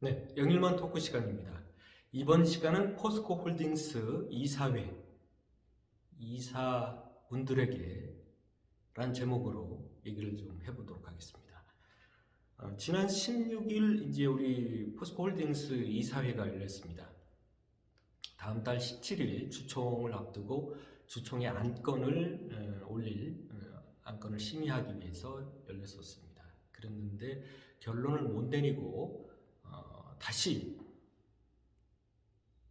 네, 영일만 토크 시간입니다. 이번 시간은 포스코 홀딩스 이사회, 이사분들에게 란 제목으로 얘기를 좀 해보도록 하겠습니다. 지난 16일 이제 우리 포스코 홀딩스 이사회가 열렸습니다. 다음 달 17일 주총을 앞두고 주총의 안건을 올릴 안건을 심의하기 위해서 열렸었습니다. 그랬는데 결론을 못 내리고 다시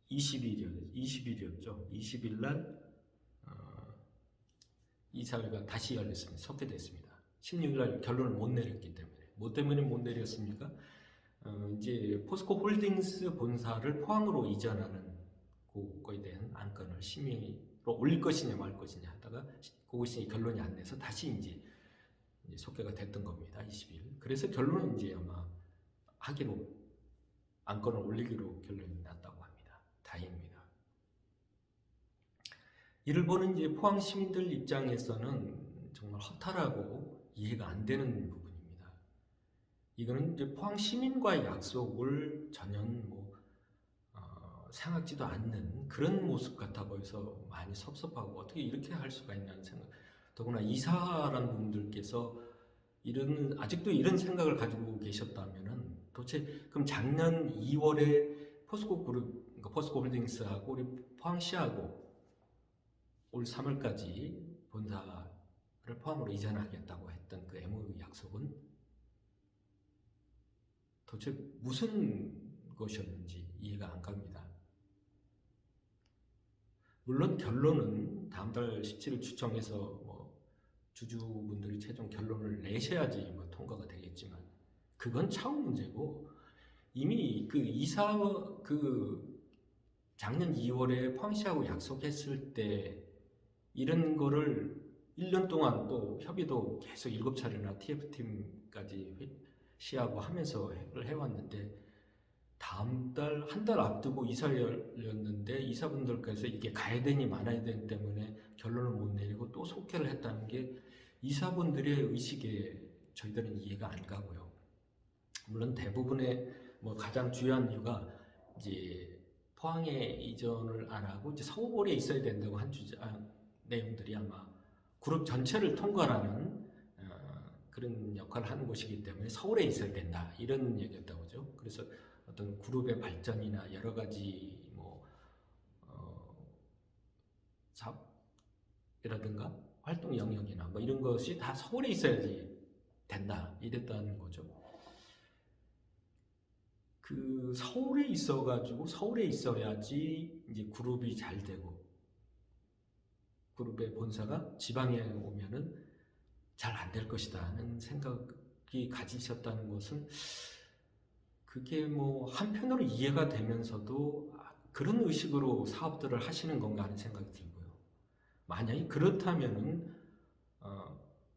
20일이었죠. 20일 날 이사회가 다시 열렸습니다. 석회됐습니다. 16일 날 결론을 못 내렸기 때문에. 뭐 때문에 못 내렸습니까? 이제 포스코 홀딩스 본사를 포항으로 이전하는 그거에 대한 안건을 심의로 올릴 것이냐 말 것이냐 하다가 그것이 결론이 안 내서 다시 이제 속개가 됐던 겁니다. 20일. 그래서 결론은 이제 아마 하기로 안건을 올리기로 결론이 났다고 합니다. 다행입니다. 이를 보는 이제 포항 시민들 입장에서는 정말 허탈하고 이해가 안 되는 부분입니다. 이거는 이제 포항 시민과의 약속을 전혀 생각지도 않는 그런 모습 같아 보여서 많이 섭섭하고 어떻게 이렇게 할 수가 있냐는 생각. 더구나 이사라는 분들께서 아직도 이런 생각을 가지고 계셨다면은 도대체 그럼 작년 2월에 포스코 그룹, 그러니까 포스코 홀딩스하고 우리 포항시하고 올 3월까지 본사를 포항으로 이전하겠다고 했던 그 MOU 약속은 도대체 무슨 것이었는지 이해가 안 갑니다. 물론 결론은 다음 달 17일 주총에서 주주분들이 최종 결론을 내셔야지 통과가 되겠지만 그건 차후 문제고 이미 작년 2월에 포항시하고 약속했을 때 이런 거를 1년 동안 또 협의도 계속 7차례나 TF팀까지 시하고 하면서 해왔는데 다음 달, 한 달 앞두고 이사를 열렸는데 이사분들께서 이게 가야 되니 말아야 되니 때문에 결론을 못 내리고 또 속회를 했다는 게 이사분들의 의식에 저희들은 이해가 안 가고요. 물론 대부분의 가장 주요한 이유가 이제 포항에 이전을 안 하고 이제 서울에 있어야 된다고 한 내용들이 아마 그룹 전체를 통과하는 그런 역할을 하는 곳이기 때문에 서울에 있어야 된다 이런 얘기였다고 하죠. 그래서 어떤 그룹의 발전이나 여러 가지 사업이라든가 활동 영역이나 이런 것이 다 서울에 있어야지 된다 이랬다는 거죠. 그 서울에 있어가지고 서울에 있어야지 이제 그룹이 잘 되고 그룹의 본사가 지방에 오면은 잘 안 될 것이다 하는 생각이 가지셨다는 것은 그게 한편으로 이해가 되면서도 그런 의식으로 사업들을 하시는 건가 하는 생각이 들고요. 만약에 그렇다면은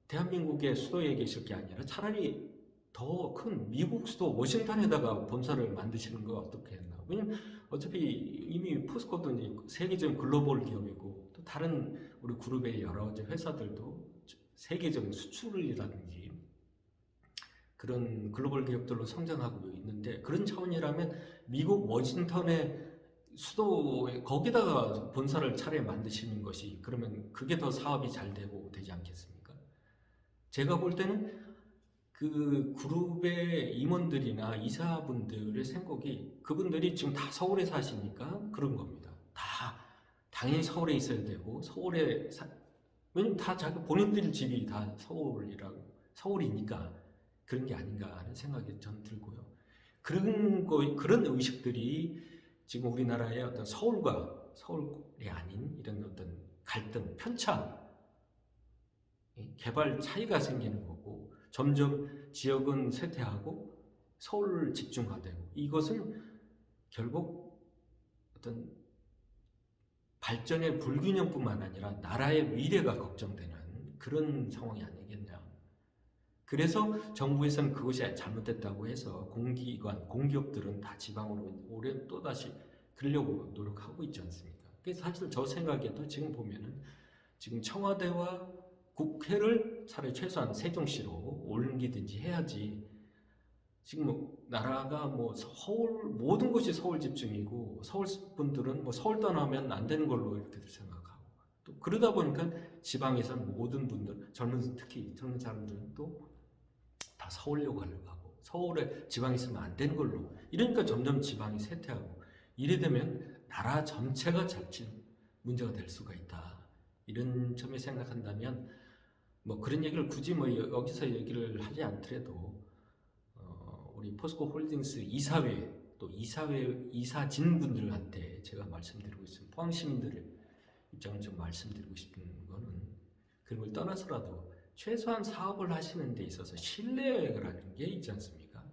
대한민국의 수도에 계실 게 아니라 차라리 더 큰 미국 수도 워싱턴에다가 본사를 만드시는 거 어떻게 했나. 왜냐면 어차피 이미 포스코도 이제 세계적인 글로벌 기업이고 또 다른 우리 그룹의 여러 가지 회사들도 세계적인 수출이라든지 그런 글로벌 기업들로 성장하고 있는데 그런 차원이라면 미국 워싱턴의 수도에 거기다가 본사를 차라리 만드시는 것이 그러면 그게 더 사업이 잘 되고 되지 않겠습니까? 제가 볼 때는 그 그룹의 임원들이나 이사분들의 생각이 그분들이 지금 다 서울에 사시니까 그런 겁니다. 다 당연히 서울에 있어야 되고 왜냐면 다 본인들 집이 다 서울이니까 그런 게 아닌가 하는 생각이 전 들고요. 그런 의식들이 지금 우리나라의 어떤 서울이 아닌 이런 어떤 갈등, 편차, 개발 차이가 생기는 거고 점점 지역은 쇠퇴하고 서울 집중화되고 이것은 결국 어떤 발전의 불균형뿐만 아니라 나라의 미래가 걱정되는 그런 상황이 아니겠냐. 그래서 정부에서는 그것이 잘못됐다고 해서 공기업들은 다 지방으로 올해 또다시 그러려고 노력하고 있지 않습니까? 그래서 사실 저 생각에도 지금 보면은 지금 청와대와 국회를 차라리 최소한 세종시로 옮기든지 해야지 지금 뭐 나라가 뭐 서울 모든 것이 서울 집중이고 서울 분들은 뭐 서울 떠나면 안 되는 걸로 이렇게 생각하고 또 그러다 보니까 지방에서는 모든 분들 특히 젊은 사람들은 또 다 서울로 가려고 하고 서울에 지방에 있으면 안 되는 걸로 이러니까 점점 지방이 쇠퇴하고 이래 되면 나라 전체가 자칫 문제가 될 수가 있다. 이런 점에 생각한다면 뭐 그런 얘기를 굳이 뭐 여기서 얘기를 하지 않더라도 우리 포스코 홀딩스 이사회 또 이사진 분들한테 제가 말씀드리고 있습니다. 포항 시민들의 입장을 좀 말씀드리고 싶은 거는 그런 걸 떠나서라도 최소한 사업을 하시는 데 있어서 신뢰라는 게 있지 않습니까?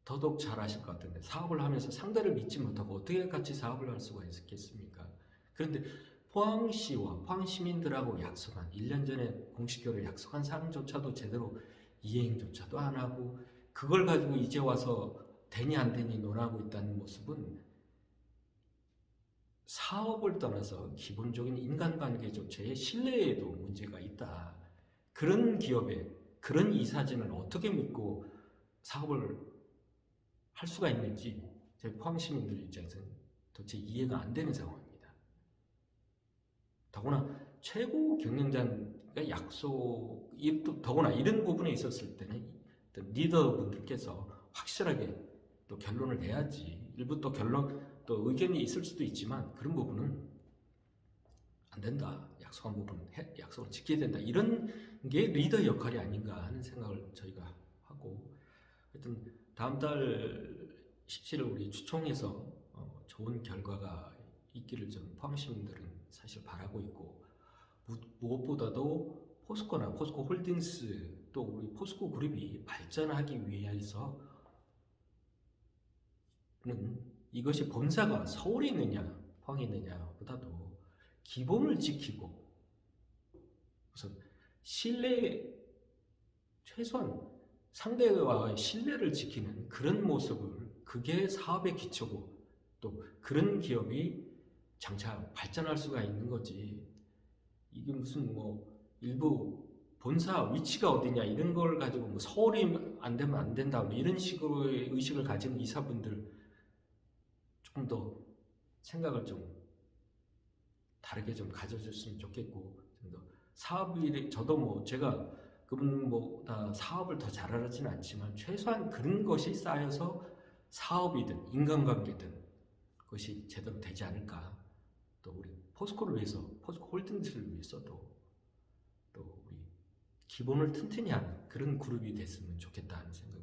더더욱 잘 아실 것 같은데 사업을 하면서 상대를 믿지 못하고 어떻게 같이 사업을 할 수가 있겠습니까? 그런데 포항시와 포항 시민들하고 약속한 1년 전에 공식적으로 약속한 사항조차도 제대로 이행조차도 안 하고 그걸 가지고 이제 와서 되니 안 되니 논하고 있다는 모습은 사업을 떠나서 기본적인 인간관계조차의 신뢰에도 문제가 있다. 그런 기업에 그런 이사진을 어떻게 믿고 사업을 할 수가 있는지 저희 포항 시민들 입장에서는 도대체 이해가 안 되는 상황입니다. 더구나 최고 경영자가 더구나 이런 부분에 있었을 때는 리더분들께서 확실하게 또 결론을 내야지. 일부 또 또 의견이 있을 수도 있지만 그런 부분은 안 된다. 약속한 부분은 약속을 지켜야 된다. 이런 게 리더 역할이 아닌가 하는 생각을 저희가 하고 하여튼 다음 달 17일 우리 주총에서 좋은 결과가 있기를 좀 포항 시민들은 사실 바라고 있고 무엇보다도 포스코나 포스코 홀딩스 또 우리 포스코 그룹이 발전하기 위해서는 이것이 본사가 서울에 있느냐 포항에 있느냐보다도 기본을 지키고 우선 최소한 상대와의 신뢰를 지키는 그런 모습을 그게 사업의 기초고 또 그런 기업이 장차 발전할 수가 있는 거지. 이게 무슨 뭐 일부 본사 위치가 어디냐 이런 걸 가지고 뭐 서울이 안 되면 안 된다 뭐 이런 식으로의 의식을 가진 이사분들 조금 더 생각을 좀 다르게 좀 가져줬으면 좋겠고 좀 더 사업이 저도 뭐 제가 그분보다 사업을 더 잘하지는 않지만 최소한 그런 것이 쌓여서 사업이든 인간관계든 그것이 제대로 되지 않을까. 또 우리 포스코를 위해서 포스코 홀딩스를 위해서도 또 우리 기본을 튼튼히 하는 그런 그룹이 됐으면 좋겠다 하는 생각을